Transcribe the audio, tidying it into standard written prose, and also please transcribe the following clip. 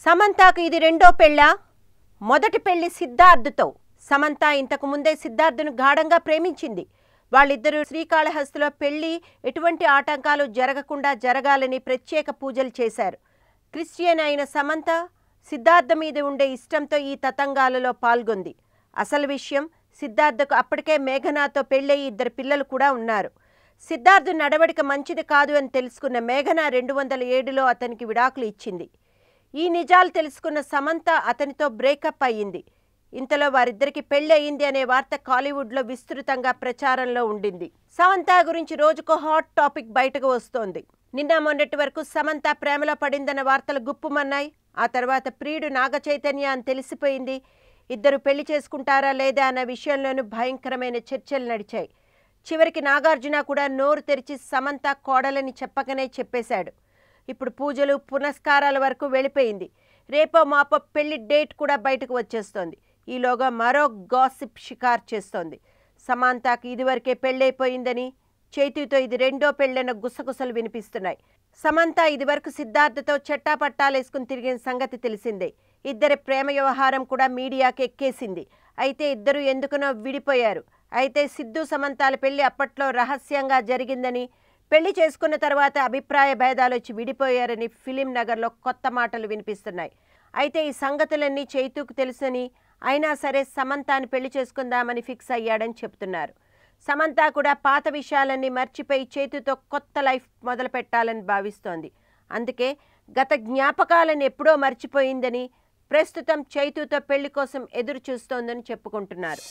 సమంతకు ఇది రెండో పెళ్ళా? మొదటి పెళ్లి సిద్ధార్థ్తో. సమంత ఇంతకు ముందే సిద్ధార్థ్ను గాఢంగా ప్రేమించింది. వాళ్ళిద్దరూ శ్రీకాళహస్తిలో పెళ్లి ఎటువంటి ఆటంకాలు జరగకుండా జరగాలని ప్రత్యేక పూజలు చేశారు. క్రిస్టియన్ అయిన సమంత సిద్ధార్థ్ మీద ఉండే ఇష్టంతో ఈ తతంగాలలో పాల్గొంది. అసలు విషయం, సిద్ధార్థ్కు అప్పటికే మేఘనాతో పెళ్ళయి 2 పిల్లలు కూడా ఉన్నారు. సిద్ధార్థ్ నడవడిక మంచిది కాదు అని తెలుసుకున్న మేఘన 2007లో అతనికి విడాకులు ఇచ్చింది. ఈ నిజాలు తెలుసుకున్న సమంత అతనితో బ్రేకప్ అయ్యింది. ఇంతలో వారిద్దరికి పెళ్లి అయింది అనే వార్త కాలీవుడ్లో విస్తృతంగా ప్రచారంలో ఉండింది. సమంత గురించి రోజుకో హాట్ టాపిక్ బయటకు వస్తోంది. నిన్న మొన్నటి వరకు సమంత ప్రేమలో పడిందన్న వార్తలు గుప్పుమన్నాయి. ఆ తర్వాత ప్రియుడు నాగచైతన్య అని తెలిసిపోయింది. ఇద్దరు పెళ్లి చేసుకుంటారా లేదా అన్న విషయంలోనూ భయంకరమైన చర్చలు నడిచాయి. చివరికి నాగార్జున కూడా నోరు తెరిచి సమంత కోడలని చెప్పకనే చెప్పేశాడు. ఇప్పుడు పూజలు పునస్కారాల వరకు వెళ్ళిపోయింది. రేపో మాపో పెళ్లి డేట్ కూడా బయటకు వచ్చేస్తోంది. ఈలోగా మరో గాసిప్ షికార్ చేస్తోంది. సమంతకు ఇదివరకే పెళ్ళైపోయిందని, చైతుతో ఇది రెండో పెళ్ళైన గుసగుసలు వినిపిస్తున్నాయి. సమంత ఇదివరకు సిద్ధార్థ్తో చట్టాపట్టాలేసుకుని తిరిగిన సంగతి తెలిసిందే. ఇద్దరి ప్రేమ వ్యవహారం కూడా మీడియాకి ఎక్కేసింది. అయితే ఇద్దరు ఎందుకునో విడిపోయారు. అయితే సిద్ధు సమంతాల పెళ్లి అప్పట్లో రహస్యంగా జరిగిందని, పెళ్లి చేసుకున్న తర్వాత అభిప్రాయ భేదాలు వచ్చి విడిపోయారని ఫిలిం నగర్లో కొత్త మాటలు వినిపిస్తున్నాయి. అయితే ఈ సంగతులన్నీ చైతుకు తెలుసని, అయినా సరే సమంతాని పెళ్లి చేసుకుందామని ఫిక్స్ అయ్యాడని చెప్తున్నారు. సమంత కూడా పాత విషయాలన్నీ మర్చిపోయి చైతుతో కొత్త లైఫ్ మొదలు పెట్టాలని భావిస్తోంది. అందుకే గత జ్ఞాపకాలను ఎప్పుడో మర్చిపోయిందని, ప్రస్తుతం చైతుతో పెళ్లి కోసం ఎదురు చూస్తోందని చెప్పుకుంటున్నారు.